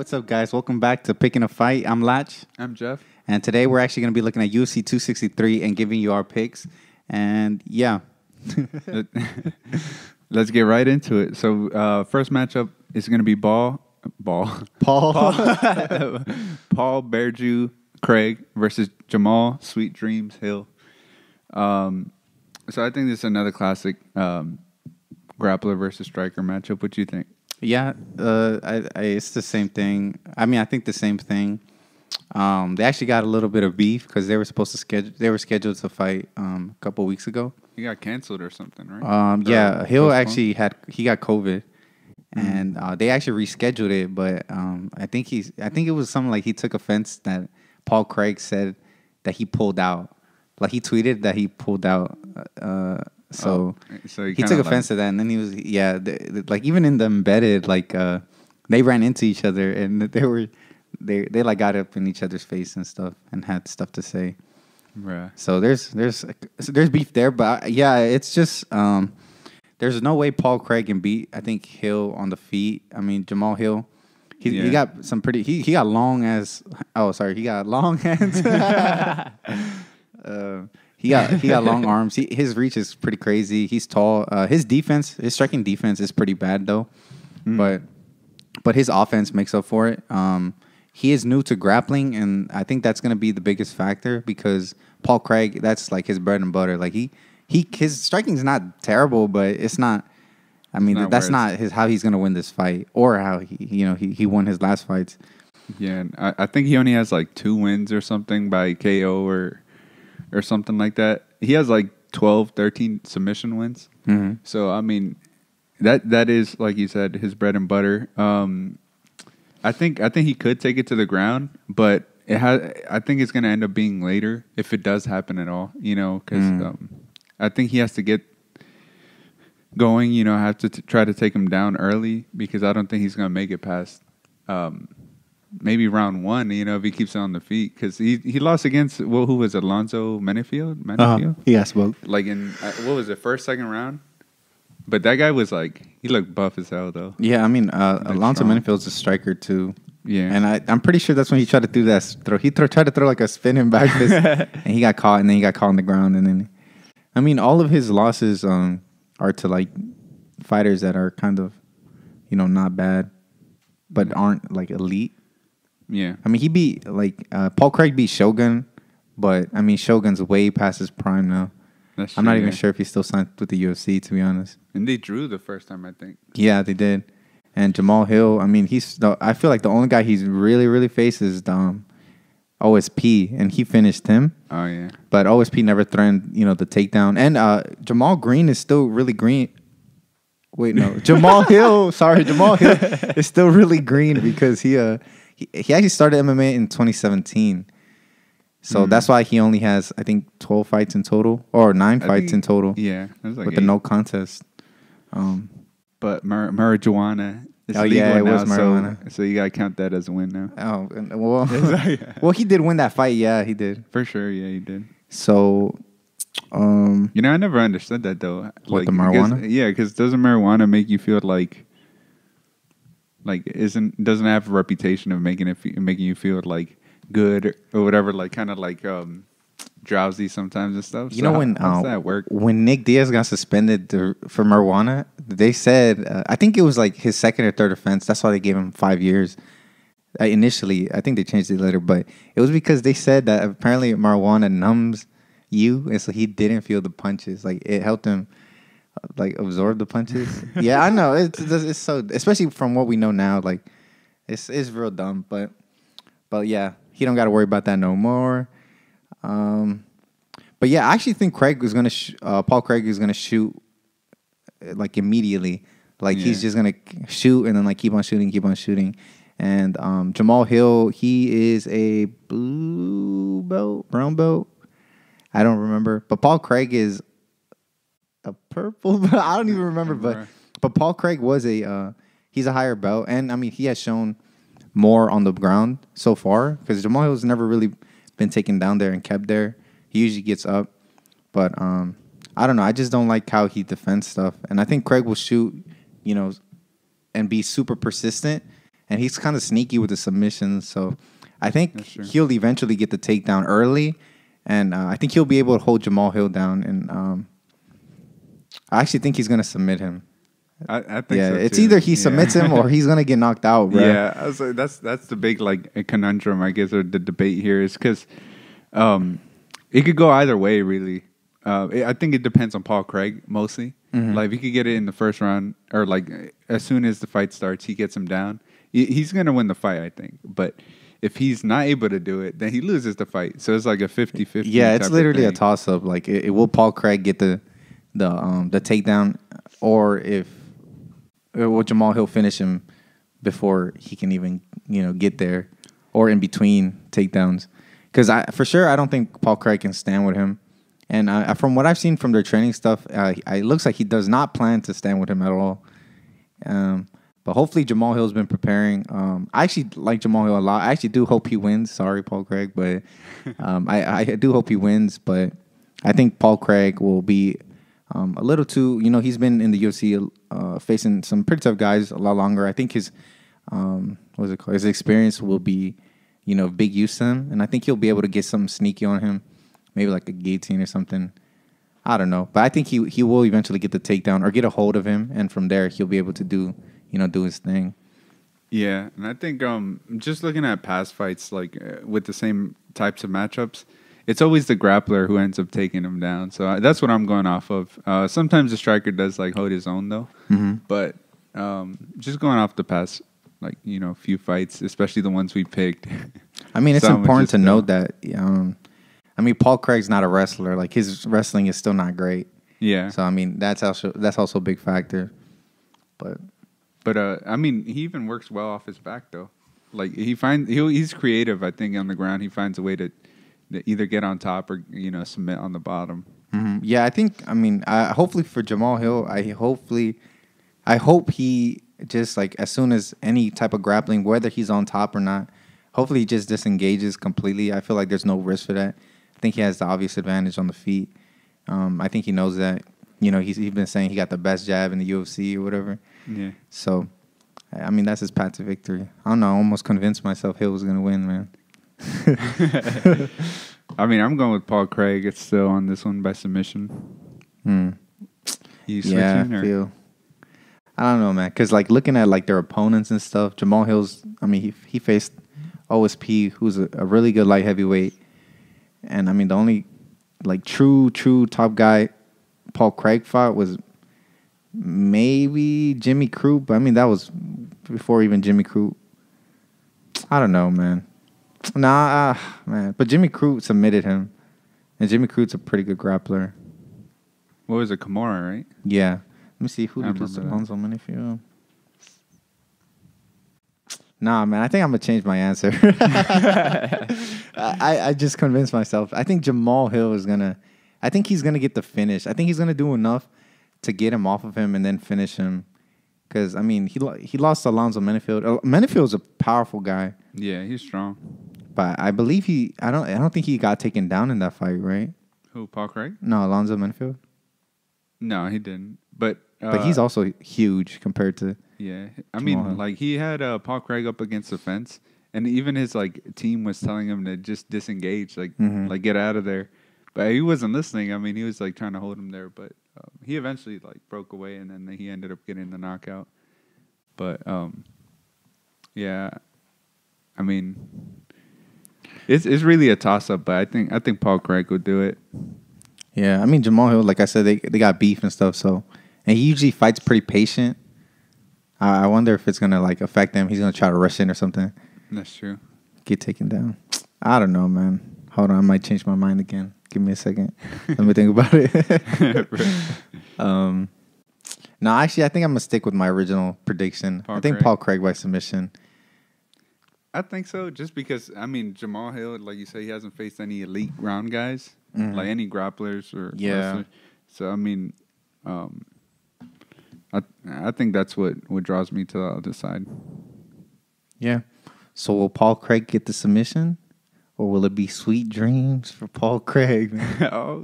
what's up, guys? Welcome back to Picking a Fight. I'm Lach. I'm Jeff. And today we're actually going to be looking at UFC 263 and giving you our picks. And yeah. Let's get right into it. So first matchup is going to be Paul Bearjew Craig versus Jamahal Sweet Dreams Hill. So I think this is another classic grappler versus striker matchup. What do you think? Yeah, it's the same thing. I mean, I think the same thing. They actually got a little bit of beef because they were scheduled to fight a couple weeks ago. He got canceled or something, right? Yeah, Hill actually got COVID, and they actually rescheduled it. But I think it was something like he took offense that Paul Craig said that he pulled out. Like he tweeted that he pulled out. So he took offense to that, and then he was like even in the embedded, like they ran into each other, and they like got up in each other's face and stuff, and had stuff to say. Right. So there's beef there, but yeah, it's just there's no way Paul Craig can beat, I think, Hill on the feet. I mean, Jamahal Hill, he got some pretty he got long as he got long hands. He got long arms. His reach is pretty crazy. He's tall. His striking defense is pretty bad though, but his offense makes up for it. He is new to grappling, and I think that's going to be the biggest factor because Paul Craig, that's like his bread and butter. Like his striking is not terrible, but it's not. I mean, that's not how he's going to win this fight or how he won his last fights. Yeah, and I think he only has like 2 wins or something by KO or something like that. He has like 12, 13 submission wins. Mm-hmm. So I mean, that is, like you said, his bread and butter. I think he could take it to the ground, but I think it's going to end up being later if it does happen at all. Because I think he has to get going. Have to try to take him down early because I don't think he's going to make it past maybe round 1. If he keeps it on the feet, because he lost against who was it, Alonzo Menefield? He got smoked. Like in what was it, first, second round? But that guy was like, he looked buff as hell though. Yeah, I mean, Alonzo Menefield's a striker too. Yeah, and I'm pretty sure that's when he tried to do that throw. He tried to throw like a spinning back fist, and he got caught, and then he got caught on the ground, and then, I mean, all of his losses are to like fighters that are kind of, not bad, but aren't like elite. Yeah, I mean, he beat Paul Craig beat Shogun, but I mean Shogun's way past his prime now. I'm not even sure if he's still signed with the UFC, to be honest. And they drew the first time, I think. Yeah, they did. And Jamahal Hill, I mean, I feel like the only guy he's really, really faced is OSP, and he finished him. Oh, yeah. But OSP never threatened, the takedown. And Jamahal Green is still really green. Wait, no. Jamahal Hill is still really green because he actually started MMA in 2017. So that's why he only has, I think, 12 fights in total, or 9 fights in total. Yeah, like with 8. The no contest. But marijuana is legal it now, was marijuana. So you gotta count that as a win now. Oh, well, he did win that fight. Yeah, he did. For sure, yeah, he did. So, I never understood that though. What, the marijuana? Because doesn't marijuana make you feel like doesn't have a reputation of making you feel like good or whatever, like kind of like drowsy sometimes and stuff. When how does that work? When Nick Diaz got suspended for marijuana, they said I think it was like his second or third offense. That's why they gave him 5 years. Initially, I think they changed it later, but it was because they said that apparently marijuana numbs you, and so he didn't feel the punches. Like it helped him like absorb the punches. Yeah, I know it's so, especially from what we know now. Like it's real dumb, but yeah. He don't got to worry about that no more. But yeah, I actually think Paul Craig is gonna shoot like immediately. Like he's just gonna shoot and then like keep on shooting. And Jamahal Hill, he is a brown belt. I don't remember, but Paul Craig is a purple belt. I don't even remember, but Paul Craig was he's a higher belt, and I mean he has shown more on the ground so far because Jamahal Hill's never really been taken down there and kept there. He usually gets up, but I don't know. I just don't like how he defends stuff, and I think Craig will shoot, and be super persistent and he's kind of sneaky with the submissions. So I think That's true. he'll eventually get the takedown early, and I think he'll be able to hold Jamahal Hill down. And I actually think he's gonna submit him. I think so it's too. either he submits him or he's gonna get knocked out, bro. Yeah, I was like, that's the big like conundrum, I guess, or the debate here is because it could go either way, really. I think it depends on Paul Craig mostly. Mm-hmm. Like, if he could get it in the first round, or like as soon as the fight starts, he gets him down. He's gonna win the fight, I think. But if he's not able to do it, then he loses the fight. So it's like a 50-50. Yeah, it's literally a toss up. Like, it will Paul Craig get the takedown, or will Jamahal Hill finish him before he can even get there, or in between takedowns? Because for sure I don't think Paul Craig can stand with him. And from what I've seen from their training stuff, it looks like he does not plan to stand with him at all. But hopefully Jamahal Hill's been preparing. I actually like Jamahal Hill a lot. I actually do hope he wins. Sorry, Paul Craig, but I do hope he wins. But I think Paul Craig will be a little too. He's been in the UFC facing some pretty tough guys a lot longer. I think his his experience will be big use to him, and I think he'll be able to get something sneaky on him. Maybe like a guillotine or something. I don't know. But I think he will eventually get the takedown or get a hold of him. And from there, he'll be able to do his thing. Yeah. And I think just looking at past fights, like with the same types of matchups, it's always the grappler who ends up taking him down. So that's what I'm going off of. Sometimes the striker does like hold his own though. Mm-hmm. But just going off the past, like, few fights, especially the ones we picked. I mean, it's important to note that... Paul Craig's not a wrestler. Like, his wrestling is still not great. Yeah. So, that's also a big factor. But he even works well off his back though. Like, he's creative. I think on the ground he finds a way to either get on top or submit on the bottom. Mm-hmm. Yeah, I think. Hopefully for Jamahal Hill, I hope he just, like, as soon as any type of grappling, whether he's on top or not, hopefully he just disengages completely. I feel like there's no risk for that. I think he has the obvious advantage on the feet. I think he knows that. He's been saying he got the best jab in the UFC or whatever. Yeah. So, that's his path to victory. I don't know. I almost convinced myself Hill was going to win, man. I'm going with Paul Craig. It's still on this one by submission. You switching? Yeah, I don't know, man. Because, like, looking at, like, their opponents and stuff, Jamahal Hill's, he faced OSP, who's a really good light heavyweight. And, the only, like, true top guy Paul Craig fought was maybe Jimmy Crute. But, that was before even Jimmy Crute. I don't know, man. Man. But Jimmy Crute submitted him. And Jimmy Crute's a pretty good grappler. What was it, Kimura, right? Yeah. Let me see. Who did remember that. Alonzo Menifield? Nah, man. I think I'm going to change my answer. I just convinced myself. I think Jamahal Hill is going to... I think he's going to get the finish. I think he's going to do enough to get him off of him and then finish him. Because, he lost to Alonzo Menifield. Menifield's a powerful guy. Yeah, he's strong. But I believe I don't think he got taken down in that fight, right? Who, Paul Craig? No, Alonzo Menifield. No, he didn't. But he's also huge compared to... Yeah. Jamahal. He had Paul Craig up against the fence. And even his, like, team was telling him to just disengage, like, like, get out of there. But he wasn't listening. He was, like, trying to hold him there. But he eventually, like, broke away, and then he ended up getting the knockout. But, yeah, it's really a toss-up. But I think Paul Craig would do it. Yeah, Jamahal Hill, like I said, they got beef and stuff. So, and he usually fights pretty patient. I wonder if it's gonna, like, affect him. He's gonna try to rush in or something. That's true. Get taken down. I don't know, man. Hold on, I might change my mind again. Give me a second. Let me think about it. No, actually, I think I'm gonna stick with my original prediction. I think Paul Craig by submission. I think so, just because Jamahal Hill, like you say, he hasn't faced any elite ground guys, like any grapplers or wrestlers. So I think that's what draws me to the other side. Yeah. So will Paul Craig get the submission, or will it be sweet dreams for Paul Craig? Man? Oh.